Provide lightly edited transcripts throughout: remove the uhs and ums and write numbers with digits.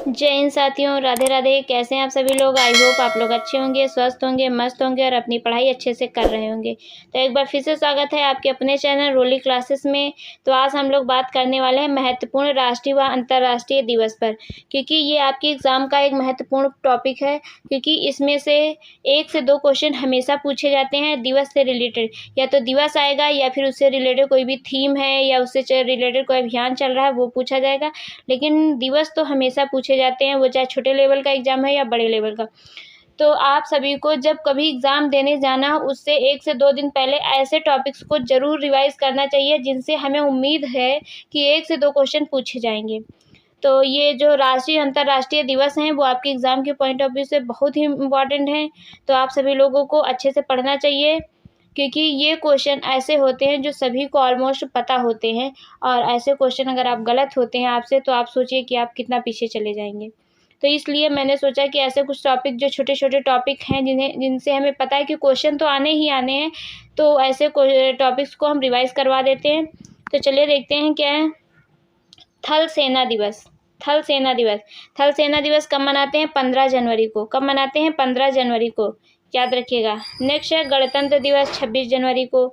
जय हिंद साथियों, राधे राधे। कैसे हैं आप सभी लोग। आई होप आप लोग अच्छे होंगे, स्वस्थ होंगे, मस्त होंगे और अपनी पढ़ाई अच्छे से कर रहे होंगे। तो एक बार फिर से स्वागत है आपके अपने चैनल रोली क्लासेस में। तो आज हम लोग बात करने वाले हैं महत्वपूर्ण राष्ट्रीय व अंतर्राष्ट्रीय दिवस पर, क्योंकि ये आपके एग्ज़ाम का एक महत्वपूर्ण टॉपिक है। क्योंकि इसमें से 1 से 2 क्वेश्चन हमेशा पूछे जाते हैं दिवस से रिलेटेड। या तो दिवस आएगा या फिर उससे रिलेटेड कोई भी थीम है या उससे रिलेटेड कोई अभियान चल रहा है वो पूछा जाएगा। लेकिन दिवस तो हमेशा पूछे जाते हैं, वो चाहे छोटे लेवल का एग्ज़ाम है या बड़े लेवल का। तो आप सभी को जब कभी एग्ज़ाम देने जाना हो उससे 1 से 2 दिन पहले ऐसे टॉपिक्स को ज़रूर रिवाइज़ करना चाहिए जिनसे हमें उम्मीद है कि 1 से 2 क्वेश्चन पूछे जाएंगे। तो ये जो राष्ट्रीय अंतर्राष्ट्रीय दिवस हैं वो आपके एग्ज़ाम के पॉइंट ऑफ व्यू से बहुत ही इम्पॉर्टेंट हैं। तो आप सभी लोगों को अच्छे से पढ़ना चाहिए, क्योंकि ये क्वेश्चन ऐसे होते हैं जो सभी को ऑलमोस्ट पता होते हैं। और ऐसे क्वेश्चन अगर आप गलत होते हैं आपसे, तो आप सोचिए कि आप कितना पीछे चले जाएंगे। तो इसलिए मैंने सोचा कि ऐसे कुछ टॉपिक जो छोटे छोटे टॉपिक हैं जिनसे हमें पता है कि क्वेश्चन तो आने ही आने हैं, तो ऐसे टॉपिक्स को हम रिवाइज़ करवा देते हैं। तो चलिए देखते हैं क्या है। थल सेना दिवस। थल सेना दिवस। थल सेना दिवस कब मनाते हैं? 15 जनवरी को। कब मनाते हैं? 15 जनवरी को, याद रखिएगा। नेक्स्ट है गणतंत्र दिवस, 26 जनवरी को।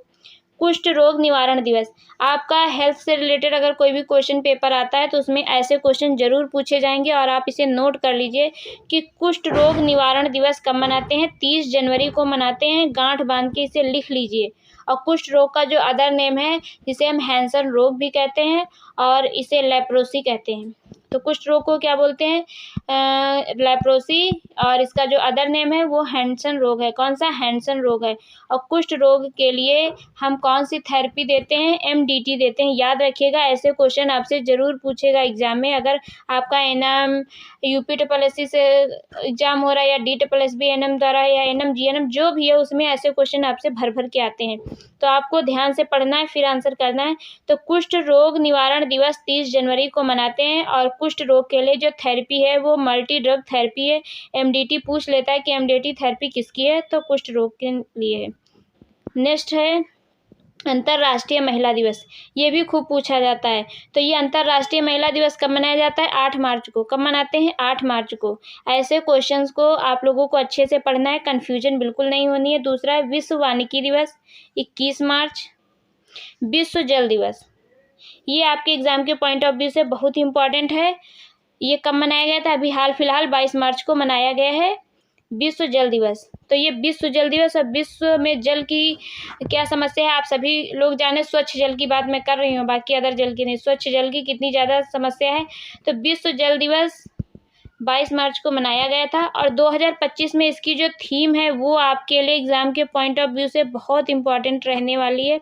कुष्ठ रोग निवारण दिवस। आपका हेल्थ से रिलेटेड अगर कोई भी क्वेश्चन पेपर आता है तो उसमें ऐसे क्वेश्चन जरूर पूछे जाएंगे और आप इसे नोट कर लीजिए कि कुष्ठ रोग निवारण दिवस कब मनाते हैं। 30 जनवरी को मनाते हैं। गांठ बांध के इसे लिख लीजिए। और कुष्ठ रोग का जो अदर नेम है, जिसे हम हैंसन रोग भी कहते हैं और इसे लेप्रोसी कहते हैं। तो कुष्ठ रोग को क्या बोलते हैं? लेप्रोसी। और इसका जो अदर नेम है वो हैंसन रोग है। कौन सा? हैंसन रोग है। और कुष्ठ रोग के लिए हम कौन सी थेरेपी देते हैं? MDT देते हैं। याद रखिएगा, ऐसे क्वेश्चन आपसे ज़रूर पूछेगा एग्जाम में। अगर आपका NM UP से एग्जाम हो रहा है या DSSB NM द्वारा या NM GNM जो भी है, उसमें ऐसे क्वेश्चन आपसे भर भर के आते हैं। तो आपको ध्यान से पढ़ना है, फिर आंसर करना है। तो कुष्ठ रोग निवारण दिवस 30 जनवरी को मनाते हैं। और कुष्ठ रोग के लिए जो थेरेपी है वो मल्टी ड्रग थेरेपी है। MDT पूछ लेता है कि MDT थेरेपी किसकी है, तो कुष्ठ रोग के लिए है। नेक्स्ट है अंतर्राष्ट्रीय महिला दिवस। ये भी खूब पूछा जाता है। तो ये अंतर्राष्ट्रीय महिला दिवस कब मनाया जाता है? 8 मार्च को। कब मनाते हैं? 8 मार्च को। ऐसे क्वेश्चंस को आप लोगों को अच्छे से पढ़ना है, कंफ्यूजन बिल्कुल नहीं होनी है। दूसरा है विश्व वानिकी दिवस, 21 मार्च। विश्व जल दिवस, ये आपके एग्जाम के पॉइंट ऑफ व्यू से बहुत ही इंपॉर्टेंट है। ये कब मनाया गया था? अभी हाल फिलहाल 22 मार्च को मनाया गया है विश्व जल दिवस। तो ये विश्व जल दिवस और विश्व में जल की क्या समस्या है आप सभी लोग जाने। स्वच्छ जल की बात मैं कर रही हूँ, बाकी अदर जल की नहीं। स्वच्छ जल की कितनी ज़्यादा समस्या है। तो विश्व जल दिवस 22 मार्च को मनाया गया था। और 2025 में इसकी जो थीम है वो आपके लिए एग्ज़ाम के पॉइंट ऑफ व्यू से बहुत इंपॉर्टेंट रहने वाली है।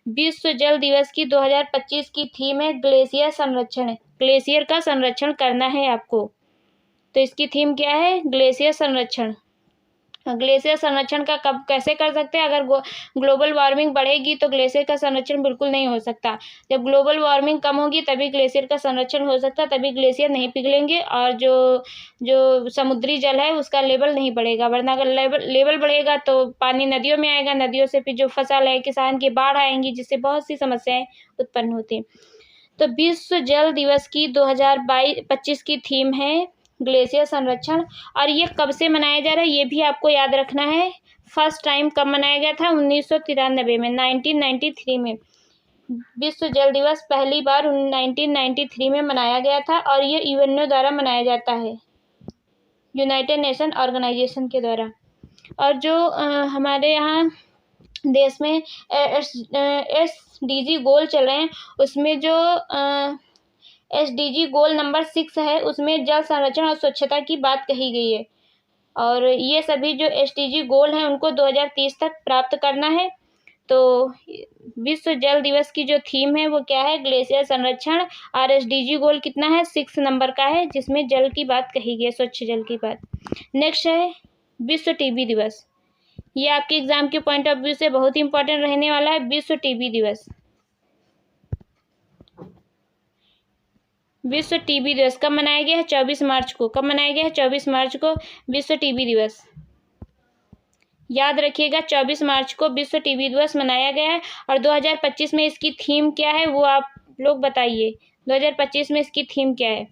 विश्व जल दिवस की 2025 की थीम है ग्लेशियर संरक्षण। ग्लेशियर का संरक्षण करना है आपको। तो इसकी थीम क्या है? ग्लेशियर संरक्षण। ग्लेशियर संरक्षण का कब कैसे कर सकते हैं? अगर ग्लोबल वार्मिंग बढ़ेगी तो ग्लेशियर का संरक्षण बिल्कुल नहीं हो सकता। जब ग्लोबल वार्मिंग कम होगी तभी ग्लेशियर का संरक्षण हो सकता है, तभी ग्लेशियर नहीं पिघलेंगे और जो जो समुद्री जल है उसका लेवल नहीं बढ़ेगा। वरना अगर लेवल बढ़ेगा तो पानी नदियों में आएगा, नदियों से फिर जो फसल है किसान की बाढ़ आएंगी, जिससे बहुत सी समस्याएं उत्पन्न होती हैं। तो विश्व जल दिवस की 2025 की थीम है ग्लेशियर संरक्षण। और ये कब से मनाया जा रहा है ये भी आपको याद रखना है। फर्स्ट टाइम कब मनाया गया था? 1993 में, 1993 में। विश्व जल दिवस पहली बार 1993 में मनाया गया था। और ये यूएनओ द्वारा मनाया जाता है, यूनाइटेड नेशन ऑर्गेनाइजेशन के द्वारा। और जो हमारे यहाँ देश में SDG गोल चल रहे हैं, उसमें जो SDG गोल नंबर 6 है उसमें जल संरक्षण और स्वच्छता की बात कही गई है। और ये सभी जो SDG गोल हैं उनको 2030 तक प्राप्त करना है। तो विश्व जल दिवस की जो थीम है वो क्या है? ग्लेशियर संरक्षण। और SDG गोल कितना है? 6 नंबर का है, जिसमें जल की बात कही गई है, स्वच्छ जल की बात। नेक्स्ट है विश्व TB दिवस। ये आपके एग्जाम के पॉइंट ऑफ व्यू से बहुत ही इंपॉर्टेंट रहने वाला है। विश्व TB दिवस। विश्व TB दिवस कब मनाया गया है? 24 मार्च को। कब मनाया गया है? 24 मार्च को विश्व TB दिवस। याद रखिएगा, 24 मार्च को विश्व TB दिवस मनाया गया है। और 2025 में इसकी थीम क्या है वो आप लोग बताइए। 2025 में इसकी थीम क्या है?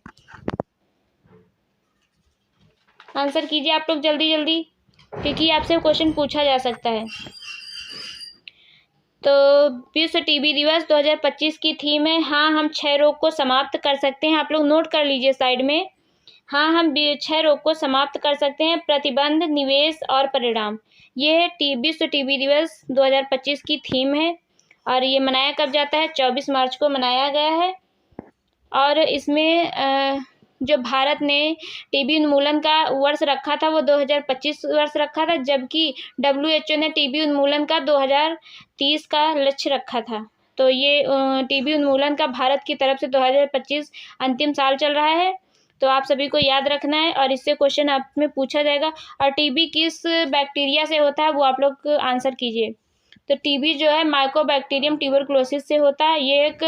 आंसर कीजिए आप लोग जल्दी जल्दी, क्योंकि आपसे क्वेश्चन पूछा जा सकता है। तो विश्व टीबी दिवस 2025 की थीम है हाँ हम क्षय रोग को समाप्त कर सकते हैं। आप लोग नोट कर लीजिए साइड में, हाँ हम क्षय रोग को समाप्त कर सकते हैं, प्रतिबंध, निवेश और परिणाम। ये है विश्व टीबी दिवस 2025 की थीम है। और ये मनाया कब जाता है? 24 मार्च को मनाया गया है। और इसमें जो भारत ने टीबी उन्मूलन का वर्ष रखा था वो 2025 वर्ष रखा था, जबकि WHO ने टीबी उन्मूलन का 2030 का लक्ष्य रखा था। तो ये टीबी उन्मूलन का भारत की तरफ से 2025 अंतिम साल चल रहा है। तो आप सभी को याद रखना है और इससे क्वेश्चन आप में पूछा जाएगा। और टीबी किस बैक्टीरिया से होता है वो आप लोग आंसर कीजिए। तो टीबी जो है माइकोबैक्टीरियम ट्यूबरकुलोसिस से होता है। ये एक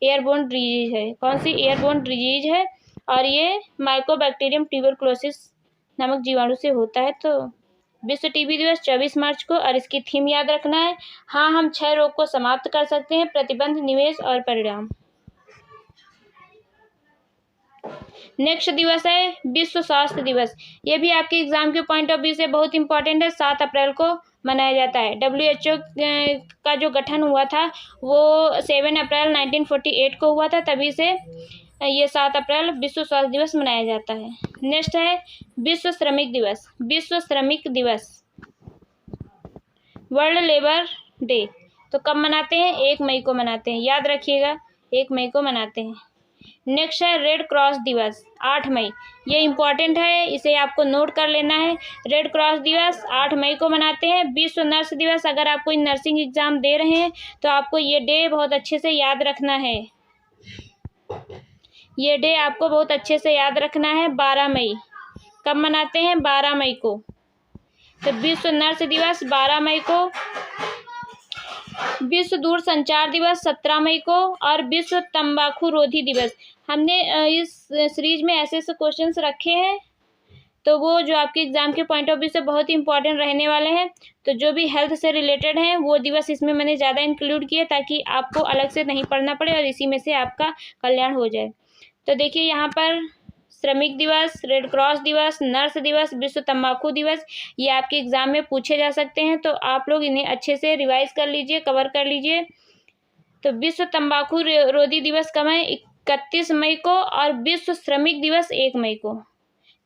एयरबोर्न डिजीज है। कौन सी? एयरबोर्न डिजीज है। और ये माइकोबैक्टीरियम ट्यूबरकुलोसिस नामक जीवाणु से होता है। तो विश्व टीबी दिवस 24 मार्च को, और इसकी थीम याद रखना है हाँ हम क्षय रोग को समाप्त कर सकते हैं, प्रतिबंध, निवेश और परिणाम। नेक्स्ट दिवस है विश्व स्वास्थ्य दिवस। ये भी आपके एग्जाम के पॉइंट ऑफ व्यू से बहुत इंपॉर्टेंट है। 7 अप्रैल को मनाया जाता है। WHO का जो गठन हुआ था वो 7 अप्रैल 1948 को हुआ था, तभी से ये 7 अप्रैल विश्व स्वास्थ्य दिवस मनाया जाता है। नेक्स्ट है विश्व श्रमिक दिवस। विश्व श्रमिक दिवस, वर्ल्ड लेबर डे, तो कब मनाते हैं? 1 मई को मनाते हैं। याद रखिएगा 1 मई को मनाते हैं। नेक्स्ट है रेड क्रॉस दिवस, 8 मई। ये इम्पॉर्टेंट है, इसे आपको नोट कर लेना है। रेड क्रॉस दिवस 8 मई को मनाते हैं। विश्व नर्स दिवस, अगर आप कोई नर्सिंग एग्जाम दे रहे हैं तो आपको ये डे बहुत अच्छे से याद रखना है। ये डे आपको बहुत अच्छे से याद रखना है। 12 मई कब मनाते हैं? 12 मई को। तो विश्व नर्स दिवस 12 मई को। विश्व दूर संचार दिवस 17 मई को। और विश्व तंबाकू रोधी दिवस। हमने इस सीरीज में ऐसे ऐसे क्वेश्चंस रखे हैं, तो वो जो आपके एग्जाम के पॉइंट ऑफ व्यू से बहुत ही इंपॉर्टेंट रहने वाले हैं। तो जो भी हेल्थ से रिलेटेड हैं वो दिवस इसमें मैंने ज़्यादा इंक्लूड किए, ताकि आपको अलग से नहीं पढ़ना पड़े और इसी में से आपका कल्याण हो जाए। तो देखिए यहाँ पर श्रमिक दिवस, रेड क्रॉस दिवस, नर्स दिवस, विश्व तंबाकू दिवस, ये आपके एग्जाम में पूछे जा सकते हैं। तो आप लोग इन्हें अच्छे से रिवाइज कर लीजिए, कवर कर लीजिए। तो विश्व तंबाकू रोधी दिवस कब है? 31 मई को। और विश्व श्रमिक दिवस 1 मई को।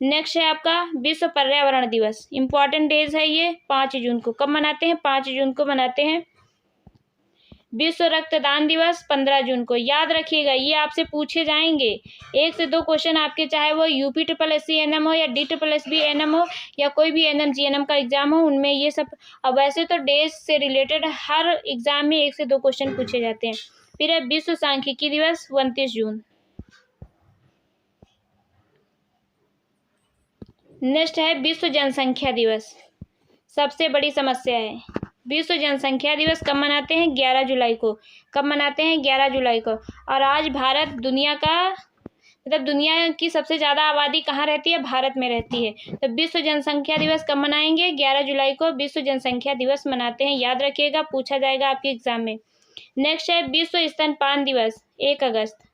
नेक्स्ट है आपका विश्व पर्यावरण दिवस। इंपॉर्टेंट डेज है ये। 5 जून को। कब मनाते हैं? 5 जून को मनाते हैं। विश्व रक्तदान दिवस 15 जून को। याद रखिएगा ये आपसे पूछे जाएंगे। 1 से 2 क्वेश्चन आपके, चाहे वो UPSSC NM हो या DSSB NM हो या कोई भी NM GNM का एग्जाम हो, उनमें ये सब। अब वैसे तो डेज से रिलेटेड हर एग्जाम में 1 से 2 क्वेश्चन पूछे जाते हैं। फिर है विश्व सांख्यिकी दिवस 29 जून। नेक्स्ट है विश्व जनसंख्या दिवस। सबसे बड़ी समस्या है। विश्व जनसंख्या दिवस कब मनाते हैं? 11 जुलाई को। कब मनाते हैं? 11 जुलाई को। और आज भारत दुनिया का मतलब दुनिया की सबसे ज़्यादा आबादी कहाँ रहती है? भारत में रहती है। तो विश्व जनसंख्या दिवस कब मनाएंगे? 11 जुलाई को विश्व जनसंख्या दिवस मनाते हैं। याद रखिएगा, पूछा जाएगा आपके एग्जाम में। नेक्स्ट है विश्व स्तनपान दिवस 1 अगस्त।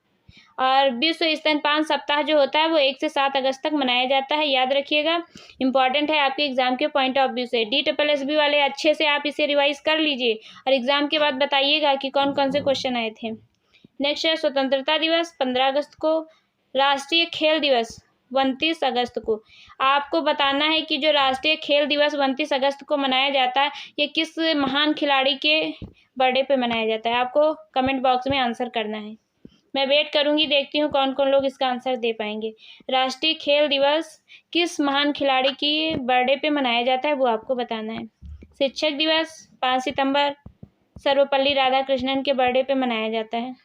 और विश्व स्तनपान सप्ताह जो होता है वो 1 से 7 अगस्त तक मनाया जाता है। याद रखिएगा, इंपॉर्टेंट है आपके एग्जाम के पॉइंट ऑफ व्यू से। DSSB वाले अच्छे से आप इसे रिवाइज कर लीजिए और एग्जाम के बाद बताइएगा कि कौन कौन से क्वेश्चन आए थे। नेक्स्ट है स्वतंत्रता दिवस 15 अगस्त को। राष्ट्रीय खेल दिवस 29 अगस्त को। आपको बताना है कि जो राष्ट्रीय खेल दिवस 29 अगस्त को मनाया जाता है ये किस महान खिलाड़ी के बर्थडे पे मनाया जाता है। आपको कमेंट बॉक्स में आंसर करना है। मैं वेट करूंगी, देखती हूँ कौन कौन लोग इसका आंसर दे पाएंगे। राष्ट्रीय खेल दिवस किस महान खिलाड़ी की बर्थडे पे मनाया जाता है वो आपको बताना है। शिक्षक दिवस 5 सितंबर सर्वपल्ली राधाकृष्णन के बर्थडे पे मनाया जाता है।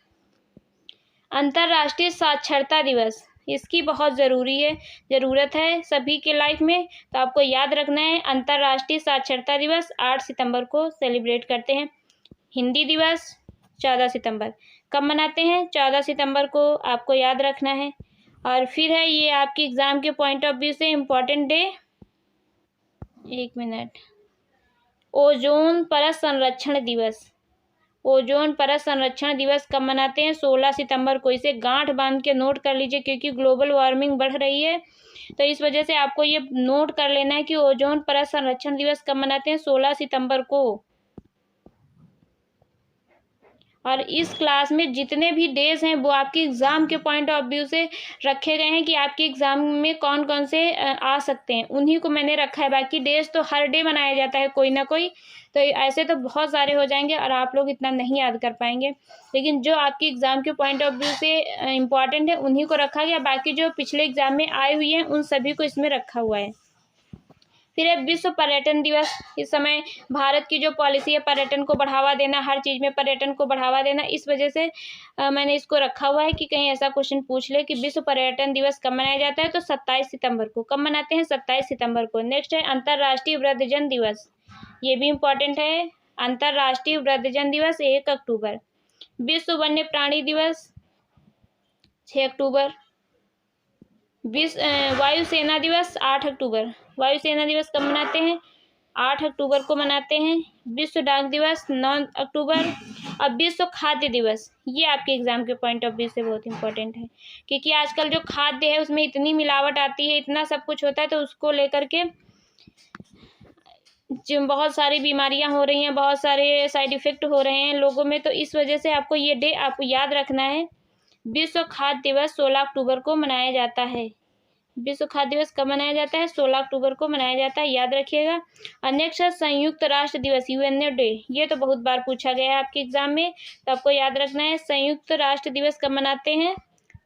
अंतर्राष्ट्रीय साक्षरता दिवस, इसकी बहुत ज़रूरत है सभी के लाइफ में, तो आपको याद रखना है। अंतर्राष्ट्रीय साक्षरता दिवस 8 सितंबर को सेलिब्रेट करते हैं। हिंदी दिवस 14 सितंबर। कब मनाते हैं? 14 सितंबर को आपको याद रखना है। और फिर है ये आपके एग्ज़ाम के पॉइंट ऑफ व्यू से इम्पॉर्टेंट डे, 1 मिनट, ओजोन परत संरक्षण दिवस। ओजोन परत संरक्षण दिवस कब मनाते हैं? 16 सितंबर को। इसे गांठ बांध के नोट कर लीजिए, क्योंकि ग्लोबल वार्मिंग बढ़ रही है तो इस वजह से आपको ये नोट कर लेना है कि ओजोन परत संरक्षण दिवस कब मनाते हैं, 16 सितंबर को। और इस क्लास में जितने भी डेज हैं वो आपके एग्ज़ाम के पॉइंट ऑफ व्यू से रखे गए हैं कि आपके एग्ज़ाम में कौन कौन से आ सकते हैं, उन्हीं को मैंने रखा है। बाकी डेज तो हर डे मनाया जाता है कोई ना कोई, तो ऐसे तो बहुत सारे हो जाएंगे और आप लोग इतना नहीं याद कर पाएंगे, लेकिन जो आपके एग्ज़ाम के पॉइंट ऑफ व्यू से इम्पॉर्टेंट है उन्हीं को रखा गया। बाकी जो पिछले एग्ज़ाम में आई हुई हैं उन सभी को इसमें रखा हुआ है। फिर है विश्व पर्यटन दिवस। इस समय भारत की जो पॉलिसी है पर्यटन को बढ़ावा देना, हर चीज़ में पर्यटन को बढ़ावा देना, इस वजह से मैंने इसको रखा हुआ है कि कहीं ऐसा क्वेश्चन पूछ ले कि विश्व पर्यटन दिवस कब मनाया जाता है, तो 27 सितंबर को। कब मनाते हैं? 27 सितंबर को। नेक्स्ट है अंतर्राष्ट्रीय वृद्धजन दिवस, ये भी इम्पोर्टेंट है। अंतर्राष्ट्रीय वृद्धजन दिवस 1 अक्टूबर। विश्व वन्य प्राणी दिवस 6 अक्टूबर। वायुसेना दिवस 8 अक्टूबर। वायुसेना दिवस कब मनाते हैं? 8 अक्टूबर को मनाते हैं। विश्व डाक दिवस 9 अक्टूबर। और विश्व खाद्य दिवस, ये आपके एग्जाम के पॉइंट ऑफ व्यू से बहुत इंपॉर्टेंट है, क्योंकि आजकल जो खाद्य है उसमें इतनी मिलावट आती है, इतना सब कुछ होता है, तो उसको लेकर के जो बहुत सारी बीमारियां हो रही हैं, बहुत सारे साइड इफ़ेक्ट हो रहे हैं लोगों में, तो इस वजह से आपको ये डे आपको याद रखना है। विश्व खाद्य दिवस 16 अक्टूबर को मनाया जाता है। विश्व खाद्य दिवस कब मनाया जाता है? 16 अक्टूबर को मनाया जाता है, याद रखिएगा। और नेक्स्ट है संयुक्त राष्ट्र दिवस, यूएनओ डे। ये तो बहुत बार पूछा गया है आपके एग्जाम में, तो आपको याद रखना है। संयुक्त राष्ट्र दिवस कब मनाते हैं?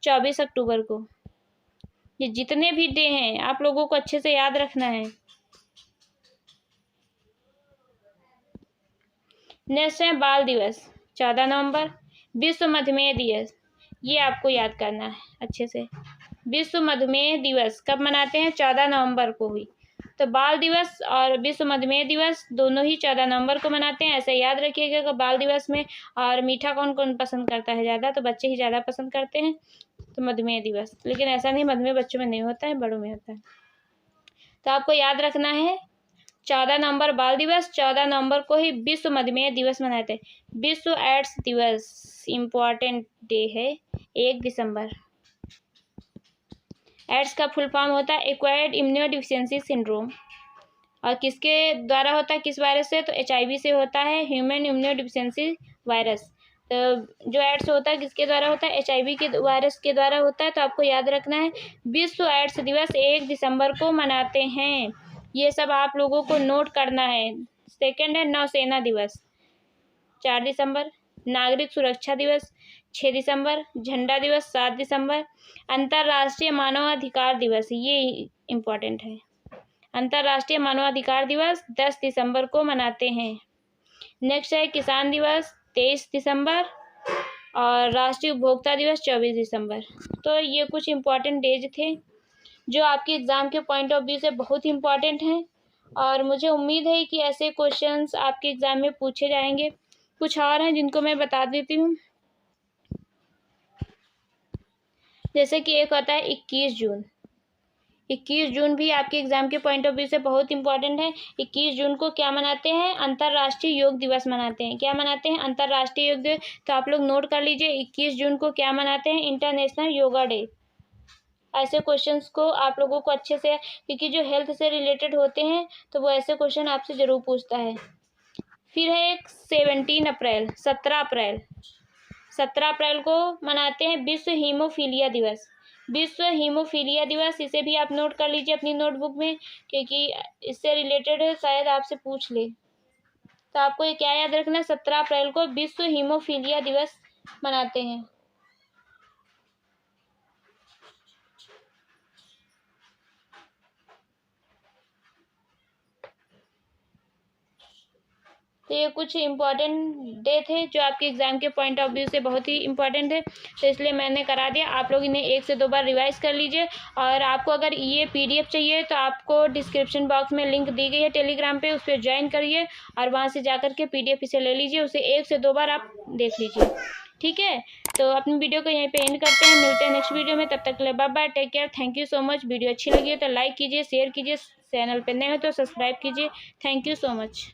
24 अक्टूबर को। ये जितने भी डे हैं आप लोगों को अच्छे से याद रखना है। नेक्स्ट है बाल दिवस 14 नवंबर। विश्व मधुमेह दिवस, ये आपको याद करना है अच्छे से। विश्व मधुमेह दिवस कब मनाते हैं? 14 नवंबर को हुई। तो बाल दिवस और विश्व मधुमेह दिवस दोनों ही 14 नवंबर को मनाते हैं, ऐसे याद रखिएगा कि बाल दिवस में। और मीठा कौन कौन पसंद करता है ज़्यादा? तो बच्चे ही ज़्यादा पसंद करते हैं, तो मधुमेह दिवस। लेकिन ऐसा नहीं, मधुमेह बच्चों में नहीं होता है, बड़ों में होता है। तो आपको याद रखना है 14 नवंबर बाल दिवस, 14 नवंबर को ही विश्व मधुमेह दिवस मनाते हैं। विश्व एड्स दिवस इम्पॉर्टेंट डे है 1 दिसंबर। एड्स का फुल फॉर्म होता है एक्वायर्ड इम्यूनोडेफिशिएंसी सिंड्रोम, और किसके द्वारा होता है, किस वायरस से? तो HIV से होता है, ह्यूमन इम्यूनोडेफिशिएंसी वायरस। तो जो एड्स होता है किसके द्वारा होता है? HIV के वायरस के द्वारा होता है। तो आपको याद रखना है विश्व एड्स दिवस 1 दिसंबर को मनाते हैं। ये सब आप लोगों को नोट करना है। सेकंड है नौसेना दिवस 4 दिसंबर। नागरिक सुरक्षा दिवस 6 दिसंबर। झंडा दिवस 7 दिसंबर। अंतर्राष्ट्रीय मानवाधिकार दिवस, ये इम्पोर्टेंट है। अंतर्राष्ट्रीय मानवाधिकार दिवस 10 दिसंबर को मनाते हैं। नेक्स्ट है किसान दिवस 23 दिसंबर और राष्ट्रीय उपभोक्ता दिवस 24 दिसंबर। तो ये कुछ इम्पोर्टेंट डेज थे जो आपके एग्ज़ाम के पॉइंट ऑफ व्यू से बहुत ही इम्पोर्टेंट हैं, और मुझे उम्मीद है कि ऐसे क्वेश्चंस आपके एग्ज़ाम में पूछे जाएंगे। कुछ और हैं जिनको मैं बता देती हूँ, जैसे कि एक होता है 21 जून। 21 जून भी आपके एग्जाम के पॉइंट ऑफ व्यू से बहुत इंपॉर्टेंट है। 21 जून को क्या मनाते हैं? अंतर्राष्ट्रीय योग दिवस मनाते हैं। क्या मनाते हैं? अंतर्राष्ट्रीय योग दिवस। तो आप लोग नोट कर लीजिए 21 जून को क्या मनाते हैं? International yoga day. ऐसे क्वेश्चंस को आप लोगों को अच्छे से, क्योंकि जो हेल्थ से रिलेटेड होते हैं तो वो ऐसे क्वेश्चन आपसे ज़रूर पूछता है। फिर है एक 17 अप्रैल 17 अप्रैल को मनाते हैं विश्व हीमोफीलिया दिवस। विश्व हीमोफीलिया दिवस, इसे भी आप नोट कर लीजिए अपनी नोटबुक में, क्योंकि इससे रिलेटेड शायद आपसे पूछ ले। तो आपको ये क्या याद रखना है? 17 अप्रैल को विश्व हीमोफीलिया दिवस मनाते हैं। तो ये कुछ इम्पॉर्टेंट डे थे जो आपके एग्ज़ाम के पॉइंट ऑफ व्यू से बहुत ही इम्पॉर्टेंट है, तो इसलिए मैंने करा दिया। आप लोग इन्हें 1 से 2 बार रिवाइज कर लीजिए। और आपको अगर ये PDF चाहिए तो आपको डिस्क्रिप्शन बॉक्स में लिंक दी गई है टेलीग्राम पे, उस पर ज्वाइन करिए और वहाँ से जाकर के PDF इसे ले लीजिए। उसे 1 से 2 बार आप देख लीजिए, ठीक है। तो अपनी वीडियो को यहीं पे एंड करते हैं, मिलते हैं नेक्स्ट वीडियो में। तब तक के लिए bye bye, take care, thank you so much. Video अच्छी लगी है तो लाइक कीजिए, शेयर कीजिए, चैनल पर नए हो तो सब्सक्राइब कीजिए। Thank you so much.